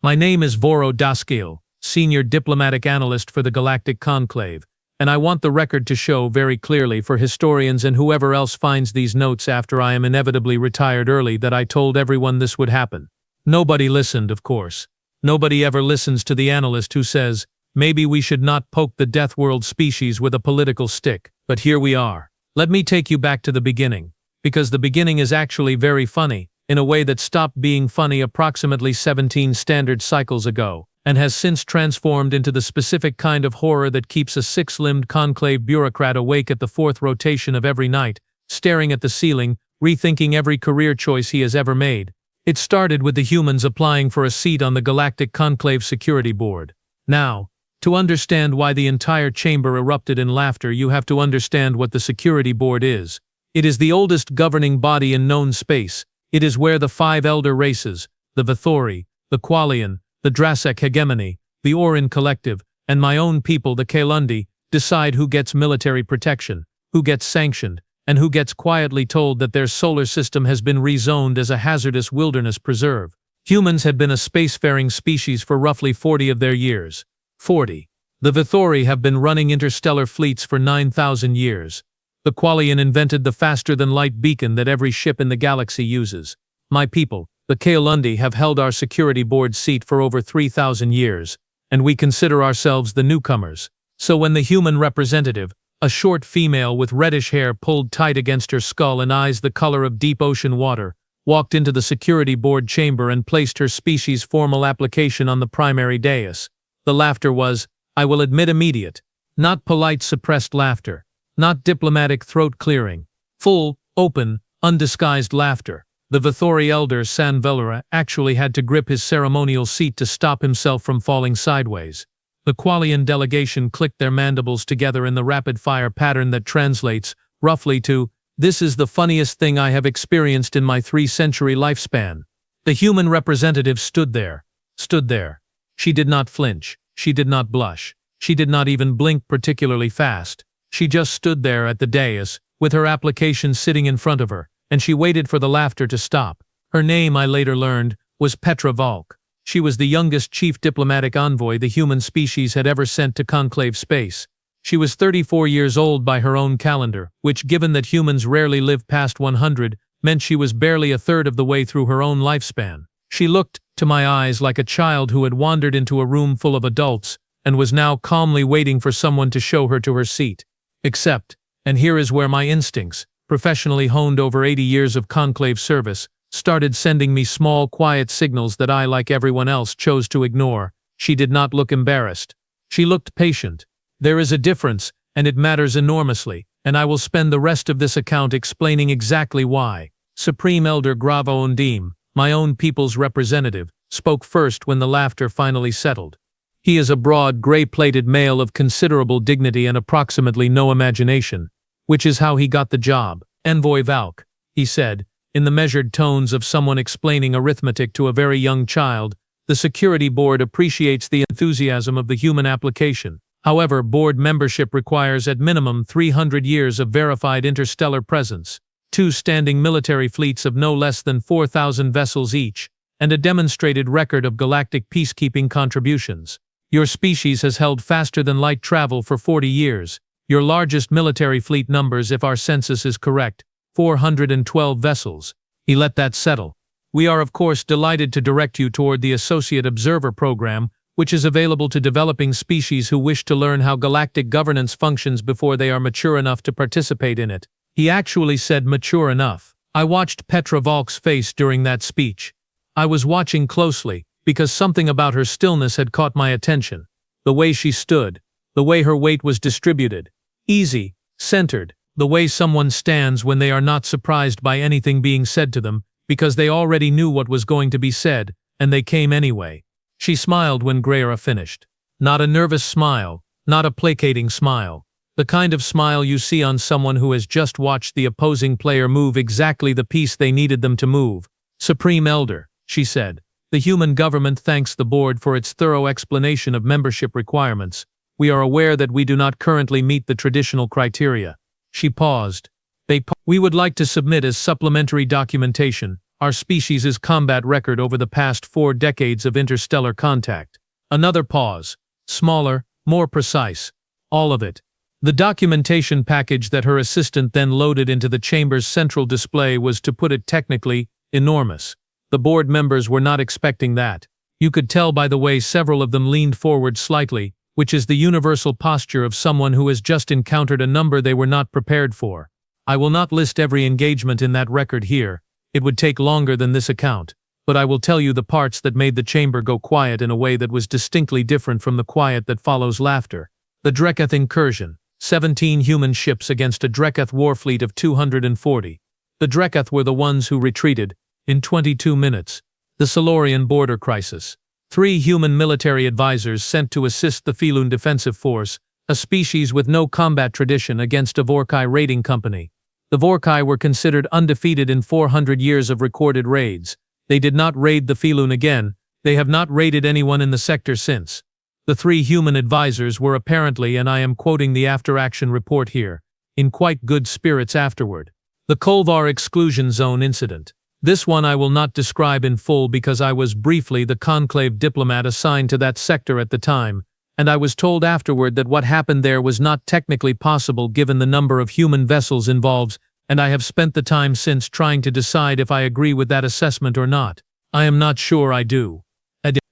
My name is Vorruk, Senior Diplomatic Analyst for the Galactic Conclave, and I want the record to show very clearly for historians and whoever else finds these notes after I am inevitably retired early that I told everyone this would happen. Nobody listened, of course. Nobody ever listens to the analyst who says, maybe we should not poke the Death World species with a political stick, but here we are. Let me take you back to the beginning, because the beginning is actually very funny, in a way that stopped being funny approximately 17 standard cycles ago, and has since transformed into the specific kind of horror that keeps a six-limbed conclave bureaucrat awake at the fourth rotation of every night, staring at the ceiling, rethinking every career choice he has ever made. It started with the humans applying for a seat on the Galactic Conclave Security Board. Now, to understand why the entire chamber erupted in laughter, you have to understand what the Security Board is. It is the oldest governing body in known space. It is where the five elder races, the Vithori, the Qualian, the Drasek Hegemony, the Orin Collective, and my own people, the Kalundi, decide who gets military protection, who gets sanctioned, and who gets quietly told that their solar system has been rezoned as a hazardous wilderness preserve. Humans had been a spacefaring species for roughly 40 of their years. 40. The Vithori have been running interstellar fleets for 9,000 years. The Qualian invented the faster-than-light beacon that every ship in the galaxy uses. My people, the Kalundi, have held our security board seat for over 3,000 years, and we consider ourselves the newcomers. So when the human representative, a short female with reddish hair pulled tight against her skull and eyes the color of deep ocean water, walked into the security board chamber and placed her species' formal application on the primary dais, the laughter was, I will admit, immediate. Not polite suppressed laughter. Not diplomatic throat-clearing. Full, open, undisguised laughter. The Vithori elder San Velura actually had to grip his ceremonial seat to stop himself from falling sideways. The Qualian delegation clicked their mandibles together in the rapid-fire pattern that translates, roughly, to, "This is the funniest thing I have experienced in my 3-century lifespan." The human representative stood there. She did not flinch. She did not blush. She did not even blink particularly fast. She just stood there at the dais, with her application sitting in front of her, and she waited for the laughter to stop. Her name, I later learned, was Petra Volk. She was the youngest chief diplomatic envoy the human species had ever sent to conclave space. She was 34 years old by her own calendar, which, given that humans rarely live past 100, meant she was barely a third of the way through her own lifespan. She looked, to my eyes, like a child who had wandered into a room full of adults and was now calmly waiting for someone to show her to her seat. Except, and here is where my instincts, professionally honed over 80 years of conclave service, started sending me small, quiet signals that I, like everyone else, chose to ignore. She did not look embarrassed. She looked patient. There is a difference, and it matters enormously, and I will spend the rest of this account explaining exactly why. Supreme Elder Gravo Undim, my own people's representative, spoke first when the laughter finally settled. He is a broad, gray-plated male of considerable dignity and approximately no imagination, which is how he got the job. Envoy Valk, he said, in the measured tones of someone explaining arithmetic to a very young child, the security board appreciates the enthusiasm of the human application. However, board membership requires at minimum 300 years of verified interstellar presence, 2 standing military fleets of no less than 4,000 vessels each, and a demonstrated record of galactic peacekeeping contributions. Your species has held faster-than-light travel for 40 years. Your largest military fleet numbers, if our census is correct, 412 vessels. He let that settle. We are, of course, delighted to direct you toward the Associate Observer Program, which is available to developing species who wish to learn how galactic governance functions before they are mature enough to participate in it. He actually said mature enough. I watched Petra Volk's face during that speech. I was watching closely, because something about her stillness had caught my attention. The way she stood, the way her weight was distributed, easy, centered, the way someone stands when they are not surprised by anything being said to them, because they already knew what was going to be said, and they came anyway. She smiled when Greyra finished. Not a nervous smile, not a placating smile. The kind of smile you see on someone who has just watched the opposing player move exactly the piece they needed them to move. Supreme Elder, she said. The human government thanks the board for its thorough explanation of membership requirements. We are aware that we do not currently meet the traditional criteria. She paused. We would like to submit as supplementary documentation our species' combat record over the past 4 decades of interstellar contact. Another pause. Smaller, more precise. All of it. The documentation package that her assistant then loaded into the chamber's central display was, to put it technically, enormous. The board members were not expecting that. You could tell by the way several of them leaned forward slightly, which is the universal posture of someone who has just encountered a number they were not prepared for. I will not list every engagement in that record here. It would take longer than this account, but I will tell you the parts that made the chamber go quiet in a way that was distinctly different from the quiet that follows laughter. The Dreketh incursion. 17 human ships against a Dreketh warfleet of 240. The Dreketh were the ones who retreated, in 22 minutes. The Silurian border crisis. 3 human military advisors sent to assist the Filun defensive force, a species with no combat tradition, against a Vorkai raiding company. The Vorkai were considered undefeated in 400 years of recorded raids. They did not raid the Filun again. They have not raided anyone in the sector since. The 3 human advisors were apparently, and I am quoting the after-action report here, in quite good spirits afterward. The Kolvar exclusion zone incident. This one I will not describe in full because I was briefly the conclave diplomat assigned to that sector at the time, and I was told afterward that what happened there was not technically possible given the number of human vessels involved, and I have spent the time since trying to decide if I agree with that assessment or not. I am not sure I do.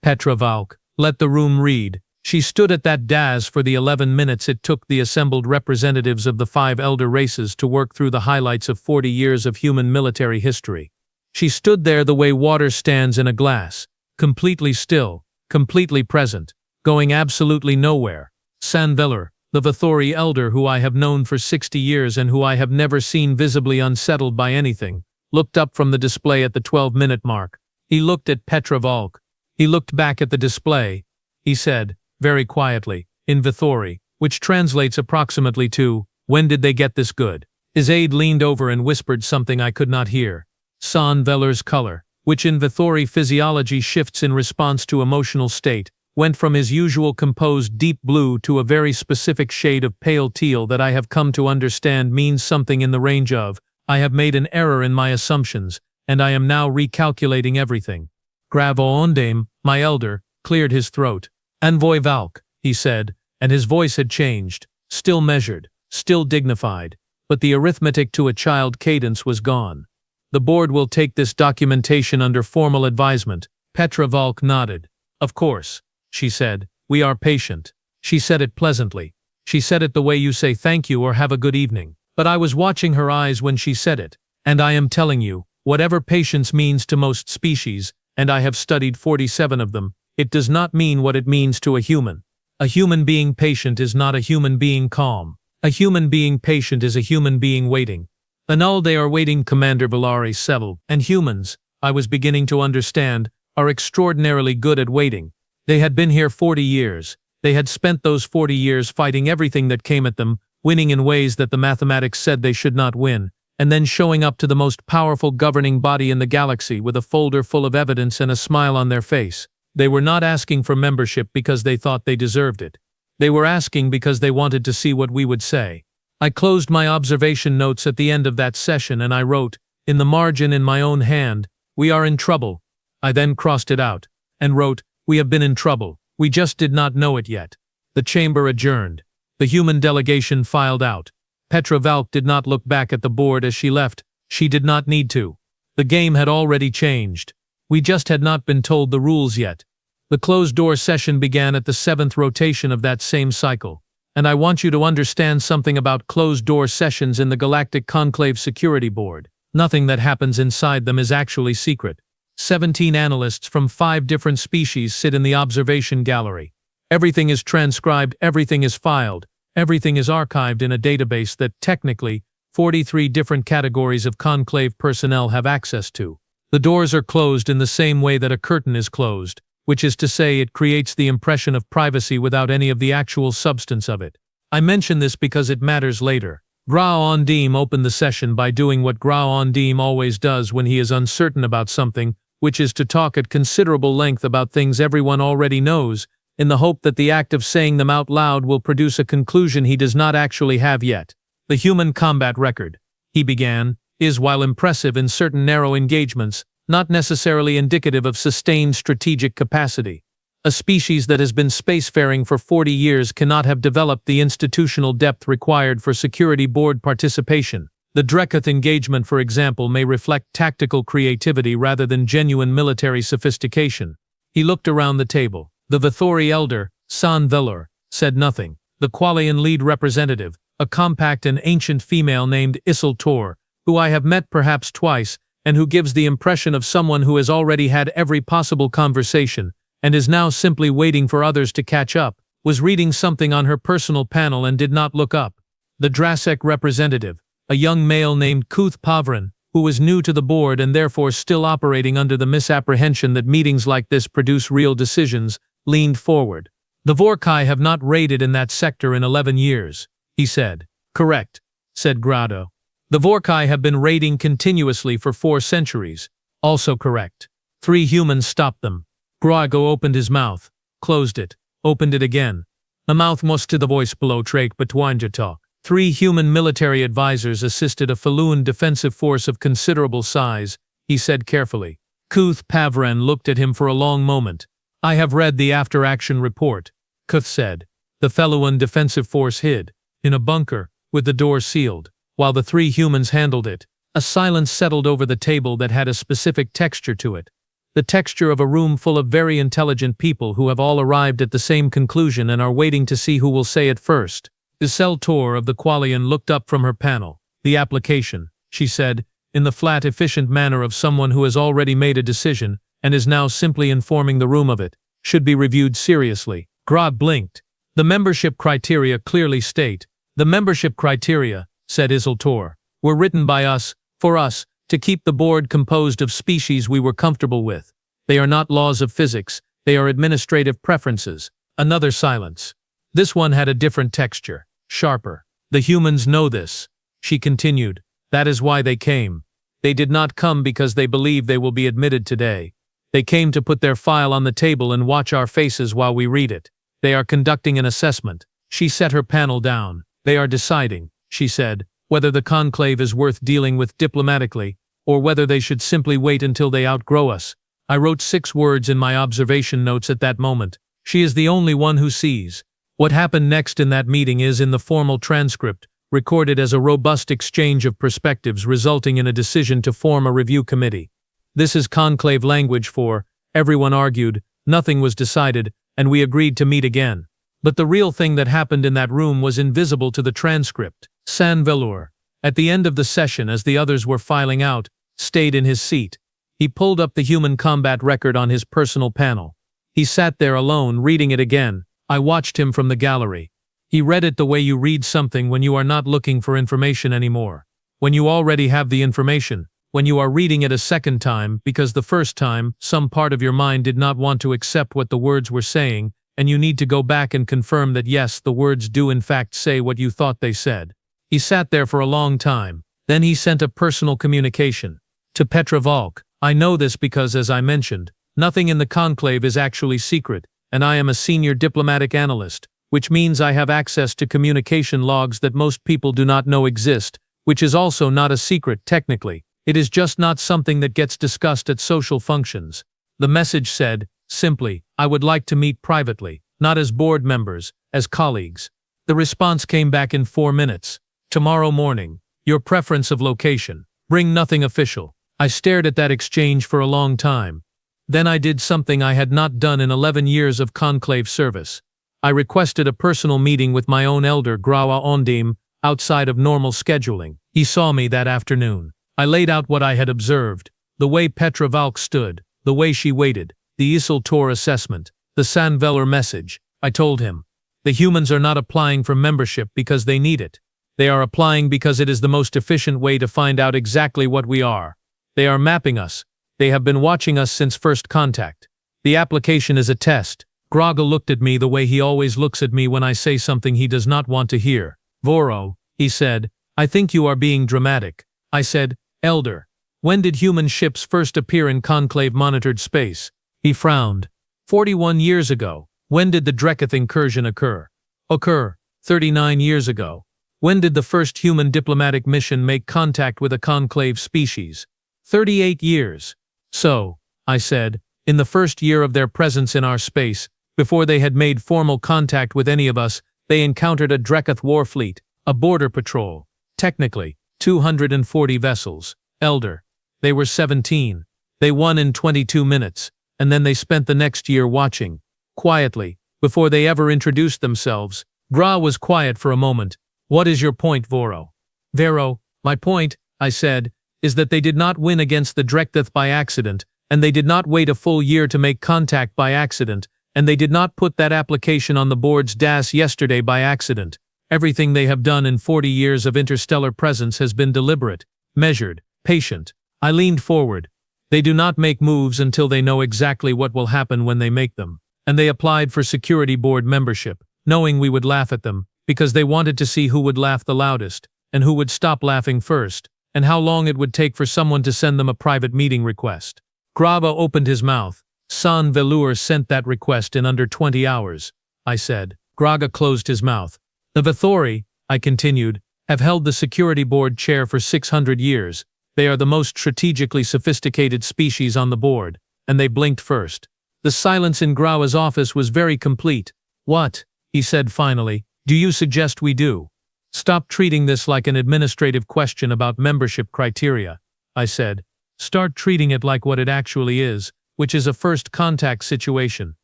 Petra Valk, let the room read. She stood at that dais for the 11 minutes it took the assembled representatives of the 5 elder races to work through the highlights of 40 years of human military history. She stood there the way water stands in a glass, completely still, completely present, going absolutely nowhere. Sanveller, the Vathori elder who I have known for 60 years and who I have never seen visibly unsettled by anything, looked up from the display at the 12-minute mark. He looked at Petra Valk. He looked back at the display. He said, very quietly, in Vathori, which translates approximately to, "When did they get this good?" His aide leaned over and whispered something I could not hear. Sanveller's color, which in Vathori physiology shifts in response to emotional state, went from his usual composed deep blue to a very specific shade of pale teal that I have come to understand means something in the range of, "I have made an error in my assumptions, and I am now recalculating everything." Gravo Ondame, my elder, cleared his throat. "Envoy Valk," he said, and his voice had changed, still measured, still dignified, but the arithmetic to a child cadence was gone. "The board will take this documentation under formal advisement." Petra Valk nodded. "Of course," she said, "we are patient." She said it pleasantly. She said it the way you say thank you or have a good evening. But I was watching her eyes when she said it, and I am telling you, whatever patience means to most species, and I have studied 47 of them, it does not mean what it means to a human. A human being patient is not a human being calm. A human being patient is a human being waiting. Anul they are waiting. Commander Valari Seville, and humans, I was beginning to understand, are extraordinarily good at waiting. They had been here 40 years. They had spent those 40 years fighting everything that came at them, winning in ways that the mathematics said they should not win, and then showing up to the most powerful governing body in the galaxy with a folder full of evidence and a smile on their face. They were not asking for membership because they thought they deserved it. They were asking because they wanted to see what we would say. I closed my observation notes at the end of that session and I wrote, in the margin in my own hand, "We are in trouble." I then crossed it out, and wrote, "We have been in trouble. We just did not know it yet." The chamber adjourned. The human delegation filed out. Petra Valk did not look back at the board as she left. She did not need to. The game had already changed. We just had not been told the rules yet. The closed-door session began at the 7th rotation of that same cycle. And I want you to understand something about closed-door sessions in the Galactic Conclave Security Board. Nothing that happens inside them is actually secret. 17 analysts from 5 different species sit in the observation gallery. Everything is transcribed, everything is filed, everything is archived in a database that, technically, 43 different categories of conclave personnel have access to. The doors are closed in the same way that a curtain is closed, which is to say it creates the impression of privacy without any of the actual substance of it. I mention this because it matters later. Grau Ondim opened the session by doing what Grau Ondim always does when he is uncertain about something, which is to talk at considerable length about things everyone already knows, in the hope that the act of saying them out loud will produce a conclusion he does not actually have yet. "The human combat record," he began, "is, while impressive in certain narrow engagements, not necessarily indicative of sustained strategic capacity. A species that has been spacefaring for 40 years cannot have developed the institutional depth required for security board participation. The Dreketh engagement, for example, may reflect tactical creativity rather than genuine military sophistication. He looked around the table. The Vithori elder, San Velor, said nothing. The Qualian lead representative, a compact and ancient female named Issel Tor, who I have met perhaps twice, and who gives the impression of someone who has already had every possible conversation, and is now simply waiting for others to catch up, was reading something on her personal panel and did not look up. The Drasek representative, a young male named Kuth Pavrin, who was new to the board and therefore still operating under the misapprehension that meetings like this produce real decisions, leaned forward. The Vorkai have not raided in that sector in 11 years, he said. Correct, said Grado. The Vorkai have been raiding continuously for 4 centuries. Also correct. 3 humans stopped them. Grago opened his mouth, closed it, opened it again. The mouth must to the voice below Trake Betwanja talk. 3 human military advisors assisted a Faluan defensive force of considerable size, he said carefully. Kuth Pavren looked at him for a long moment. I have read the after-action report, Kuth said. The Faluan defensive force hid in a bunker, with the door sealed, while the 3 humans handled it. A silence settled over the table that had a specific texture to it. The texture of a room full of very intelligent people who have all arrived at the same conclusion and are waiting to see who will say it first. Issel Tor of the Qualian looked up from her panel. The application, she said, in the flat, efficient manner of someone who has already made a decision and is now simply informing the room of it, should be reviewed seriously. Grod blinked. The membership criteria clearly state. The membership criteria, said Issel Tor, were written by us, for us, to keep the board composed of species we were comfortable with. They are not laws of physics, they are administrative preferences. Another silence. This one had a different texture, sharper. The humans know this, she continued. That is why they came. They did not come because they believe they will be admitted today. They came to put their file on the table and watch our faces while we read it. They are conducting an assessment. She set her panel down. They are deciding, she said, whether the conclave is worth dealing with diplomatically, or whether they should simply wait until they outgrow us. I wrote 6 words in my observation notes at that moment. She is the only one who sees. What happened next in that meeting is in the formal transcript, recorded as a robust exchange of perspectives resulting in a decision to form a review committee. This is conclave language for, everyone argued, nothing was decided, and we agreed to meet again. But the real thing that happened in that room was invisible to the transcript. San Velor, at the end of the session as the others were filing out, stayed in his seat. He pulled up the human combat record on his personal panel. He sat there alone, reading it again. I watched him from the gallery. He read it the way you read something when you are not looking for information anymore. When you already have the information. When you are reading it a second time because the first time, some part of your mind did not want to accept what the words were saying, and you need to go back and confirm that yes, the words do in fact say what you thought they said. He sat there for a long time. Then he sent a personal communication. To Petra Valk, I know this because, as I mentioned, nothing in the conclave is actually secret, and I am a senior diplomatic analyst, which means I have access to communication logs that most people do not know exist, which is also not a secret technically. It is just not something that gets discussed at social functions. The message said, simply, I would like to meet privately, not as board members, as colleagues. The response came back in 4 minutes. Tomorrow morning. Your preference of location. Bring nothing official. I stared at that exchange for a long time. Then I did something I had not done in 11 years of conclave service. I requested a personal meeting with my own elder Grawa Ondim, outside of normal scheduling. He saw me that afternoon. I laid out what I had observed, the way Petra Valk stood, the way she waited, the Issel Tor assessment, the San Velor message. I told him. The humans are not applying for membership because they need it. They are applying because it is the most efficient way to find out exactly what we are. They are mapping us. They have been watching us since first contact. The application is a test. Graga looked at me the way he always looks at me when I say something he does not want to hear. Voro, he said, I think you are being dramatic. I said, Elder, when did human ships first appear in conclave-monitored space? He frowned. 41 years ago. When did the Dreketh incursion occur? 39 years ago. When did the first human diplomatic mission make contact with a conclave species? 38 years. So, I said, in the first year of their presence in our space, before they had made formal contact with any of us, they encountered a Drekath war fleet, a border patrol. Technically, 240 vessels. Elder. They were 17. They won in 22 minutes, and then they spent the next year watching, quietly, before they ever introduced themselves. Gra was quiet for a moment. What is your point, Voro? Vero, my point, I said, is that they did not win against the Drekath by accident, and they did not wait a full year to make contact by accident, and they did not put that application on the board's DAS yesterday by accident. Everything they have done in 40 years of interstellar presence has been deliberate, measured, patient. I leaned forward. They do not make moves until they know exactly what will happen when they make them. And they applied for security board membership, knowing we would laugh at them, because they wanted to see who would laugh the loudest, and who would stop laughing first, and how long it would take for someone to send them a private meeting request. Grava opened his mouth. San Velour sent that request in under 20 hours, I said. Graga closed his mouth. The Vithori, I continued, have held the security board chair for 600 years. They are the most strategically sophisticated species on the board, and they blinked first. The silence in Grava's office was very complete. What? He said finally. Do you suggest we do? Stop treating this like an administrative question about membership criteria, I said. Start treating it like what it actually is, which is a first contact situation.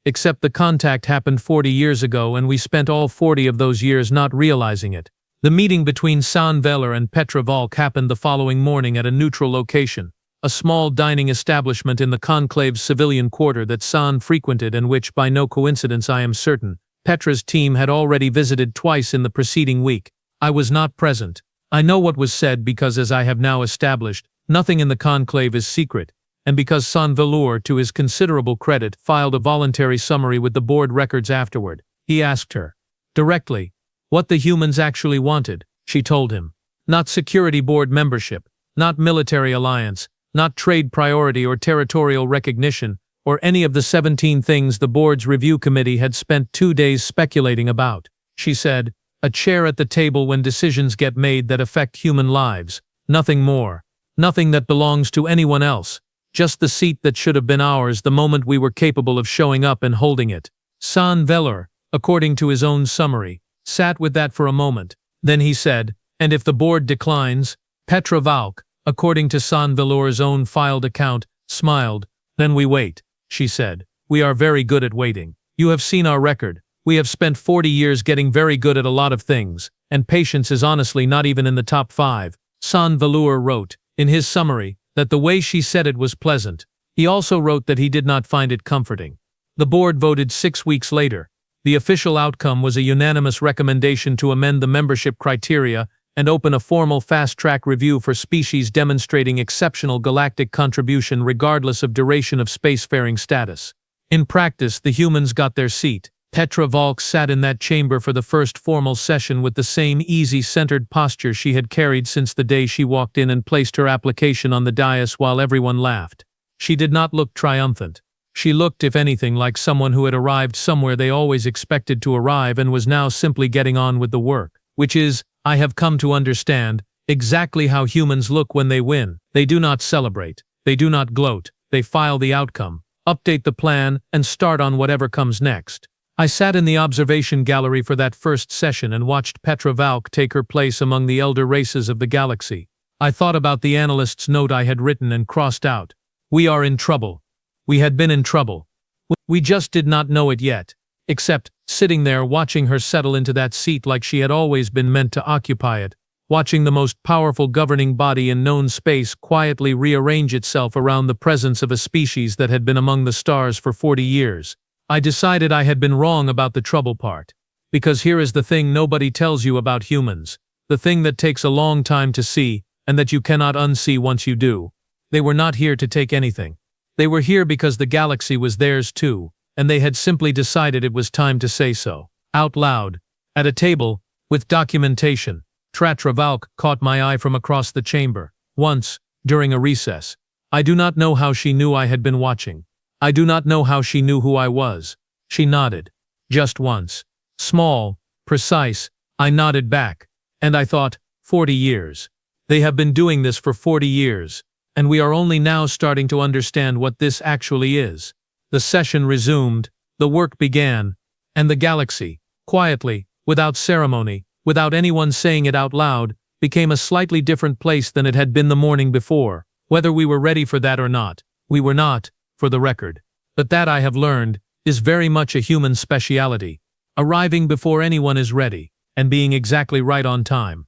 Except the contact happened 40 years ago and we spent all 40 of those years not realizing it. The meeting between San Veller and Petra Valk happened the following morning at a neutral location, a small dining establishment in the Conclave's civilian quarter that San frequented and which, by no coincidence I am certain, Petra's team had already visited twice in the preceding week. I was not present. I know what was said because, as I have now established, nothing in the Conclave is secret, and because San Velour, to his considerable credit, filed a voluntary summary with the board records afterward. He asked her, directly, what the humans actually wanted. She told him. Not security board membership, not military alliance, not trade priority or territorial recognition, or any of the 17 things the board's review committee had spent 2 days speculating about. She said, a chair at the table when decisions get made that affect human lives. Nothing more. Nothing that belongs to anyone else. Just the seat that should have been ours the moment we were capable of showing up and holding it. San Veller, according to his own summary, sat with that for a moment. Then he said, and if the board declines, Petra Valk, according to San Velour's own filed account, smiled. Then we wait, she said. We are very good at waiting. You have seen our record. We have spent 40 years getting very good at a lot of things, and patience is honestly not even in the top 5. San Velour wrote, in his summary, that the way she said it was pleasant. He also wrote that he did not find it comforting. The board voted 6 weeks later. The official outcome was a unanimous recommendation to amend the membership criteria and open a formal fast-track review for species demonstrating exceptional galactic contribution regardless of duration of spacefaring status. In practice, the humans got their seat. Petra Valk sat in that chamber for the first formal session with the same easy, centered posture she had carried since the day she walked in and placed her application on the dais while everyone laughed. She did not look triumphant. She looked, if anything, like someone who had arrived somewhere they always expected to arrive and was now simply getting on with the work. Which is, I have come to understand, exactly how humans look when they win. They do not celebrate. They do not gloat. They file the outcome, update the plan, and start on whatever comes next. I sat in the observation gallery for that first session and watched Petra Valk take her place among the elder races of the galaxy. I thought about the analyst's note I had written and crossed out. We are in trouble. We had been in trouble. We just did not know it yet. Except, sitting there watching her settle into that seat like she had always been meant to occupy it, watching the most powerful governing body in known space quietly rearrange itself around the presence of a species that had been among the stars for 40 years. I decided I had been wrong about the trouble part. Because here is the thing nobody tells you about humans. The thing that takes a long time to see, and that you cannot unsee once you do. They were not here to take anything. They were here because the galaxy was theirs too, and they had simply decided it was time to say so. Out loud. At a table, with documentation. Petra Valk caught my eye from across the chamber. Once, during a recess. I do not know how she knew I had been watching. I do not know how she knew who I was. She nodded. Just once. Small, precise. I nodded back. And I thought, 40 years. They have been doing this for 40 years. and we are only now starting to understand what this actually is. The session resumed, the work began, and the galaxy, quietly, without ceremony, without anyone saying it out loud, became a slightly different place than it had been the morning before. Whether we were ready for that or not, we were not, for the record. But that, I have learned, is very much a human speciality. Arriving before anyone is ready, and being exactly right on time.